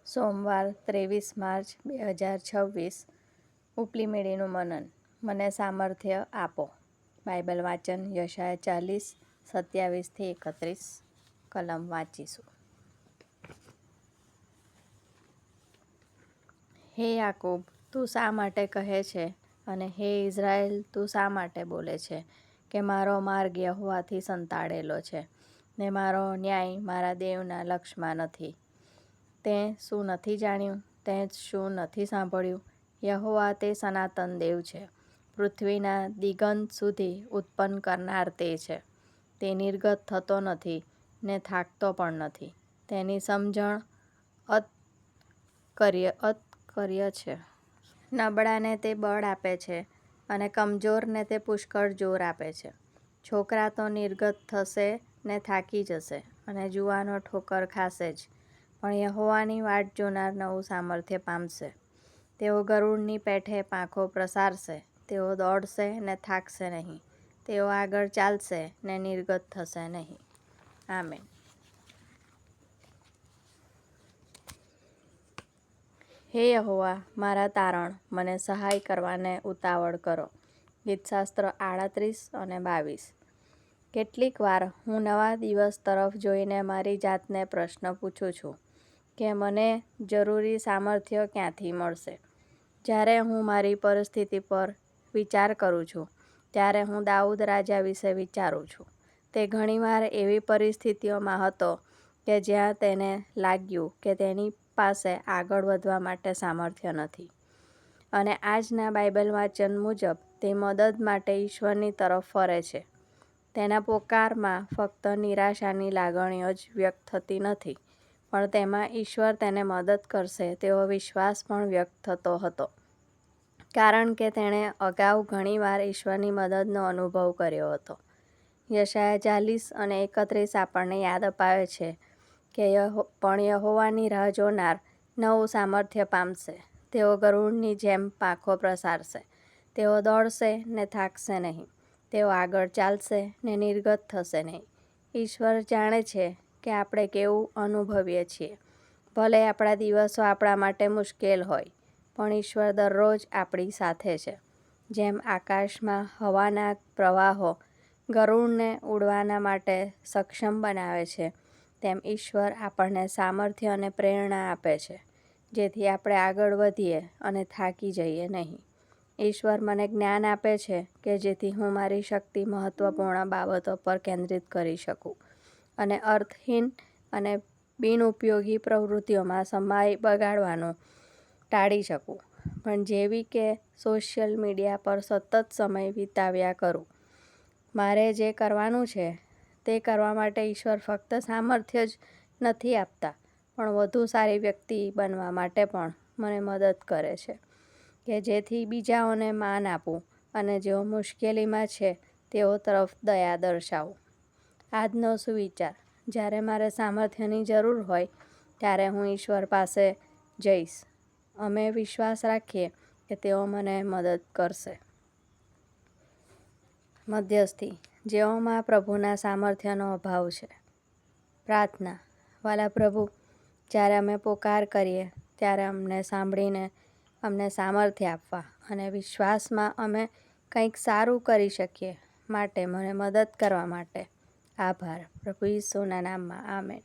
સોમવાર 23 માર્ચ 2026 ઉપલી મેળીનું મનન. મને સામર્થ્ય આપો. બાઇબલ વાંચન યશાયા 40:27-31 કલમ વાંચીશું. હે યાકૂબ, તું શા માટે કહે છે, અને હે ઇઝરાયલ, તું શા માટે બોલે છે કે મારો માર્ગ યહોવાથી સંતાડેલો છે, ને મારો ન્યાય મારા દેવના લક્ષમાં નથી? તે શું નથી જાણ્યું? તે શું નથી સાંભળ્યું? યહોવા તે સનાતન દેવ છે, પૃથ્વીના દિગંત સુધી ઉત્પન્ન કરનાર તે છે. તે નિર્ગત થતો નથી ને થાકતો પણ નથી. તેની સમજણ અતકર્ય છે. નબળાને તે બળ આપે છે, અને કમજોરને તે પુષ્કળ જોર આપે છે. છોકરા તો નિર્ગત થશે ને થાકી જશે, અને જુવાનો ઠોકર ખાશે જ, પણ યહોવાની વાટ જોનાર નવું સામર્થ્ય પામશે. તેઓ ગરુડની પેઠે પાંખો પ્રસારશે. તેઓ દોડશે ને થાકશે નહીં. તેઓ આગળ ચાલશે ને નિર્ગત થશે નહીં. આમેન. હે યહોવા, મારા તારણ, મને સહાય કરવાને ઉતાવળ કરો. ગીતશાસ્ત્ર 38:22. કેટલીક વાર હું નવા દિવસ તરફ જોઈને મારી જાતને પ્રશ્ન પૂછું છું કે મને જરૂરી સામર્થ્ય ક્યાંથી મળશે. જ્યારે હું મારી પરિસ્થિતિ પર વિચાર કરું છું, ત્યારે હું દાઉદ રાજા વિશે વિચારું છું. તે ઘણીવાર એવી પરિસ્થિતિઓમાં હતો કે જ્યાં તેને લાગ્યું કે તેની પાસે આગળ વધવા માટે સામર્થ્ય નથી. અને આજના બાઇબલ વાંચન મુજબ તે મદદ માટે ઈશ્વરની તરફ ફરે છે. તેના પોકારમાં ફક્ત નિરાશાની લાગણીઓ જ વ્યક્ત થતી નથી, પણ તેમાં ઈશ્વર તેને મદદ કરશે તેવો વિશ્વાસ પણ વ્યક્ત થતો હતો, કારણ કે તેણે અગાઉ ઘણીવાર ઈશ્વરની મદદનો અનુભવ કર્યો હતો. યશાયા 40:31 આપણને યાદ અપાવે છે કે પણ યહોવાની રાહ જોનાર નવું સામર્થ્ય પામશે. તેઓ ગરુડની જેમ પાંખો પ્રસારશે. તેઓ દોડશે ને થાકશે નહીં. તેઓ આગળ ચાલશે ને નિર્ગત થશે નહીં. ઈશ્વર જાણે છે કે આપણે કેવું અનુભવીએ છીએ. ભલે આપણા દિવસો આપણા માટે મુશ્કેલ હોય, પણ ઈશ્વર દરરોજ આપણી સાથે છે. જેમ આકાશમાં હવાના પ્રવાહો ગરુડને ઉડવાના માટે સક્ષમ બનાવે છે, તેમ ઈશ્વર આપણને સામર્થ્ય અને પ્રેરણા આપે છે, જેથી આપણે આગળ વધીએ અને થાકી જઈએ નહીં. ઈશ્વર મને જ્ઞાન આપે છે કે જેથી હું મારી શક્તિ મહત્વપૂર્ણ બાબતો પર કેન્દ્રિત કરી શકું અને અર્થહીન અને બિનઉપયોગી પ્રવૃત્તિઓમાં સમય બગાડવાનું ટાળી શકું, પણ જેવી કે સોશિયલ મીડિયા પર સતત સમય વિતાવ્યા કરું. મારે જે કરવાનું છે તે કરવા માટે ઈશ્વર ફક્ત સામર્થ્ય જ નથી આપતા, પણ વધુ સારી વ્યક્તિ બનવા માટે પણ મને મદદ કરે છે, કે જેથી બીજાઓને માન આપું અને જેઓ મુશ્કેલીમાં છે તેઓ તરફ દયા દર્શાવું. આજનો સુવિચાર: જ્યારે મારે સામર્થ્યની જરૂર હોય ત્યારે હું ઈશ્વર પાસે જઈશ. અમે વિશ્વાસ રાખીએ કે તેઓ મને મદદ કરશે. મધ્યસ્થી: જેઓમાં પ્રભુના સામર્થ્યનો અભાવ છે. પ્રાર્થના: વાલા પ્રભુ, જ્યારે અમે પોકાર કરીએ ત્યારે અમને સાંભળીને અમને સામર્થ્ય આપવા અને વિશ્વાસમાં અમે કંઈક સારું કરી શકીએ માટે મને મદદ કરવા માટે આભાર. પ્રભુ ઈસુના નામમાં. આમેન.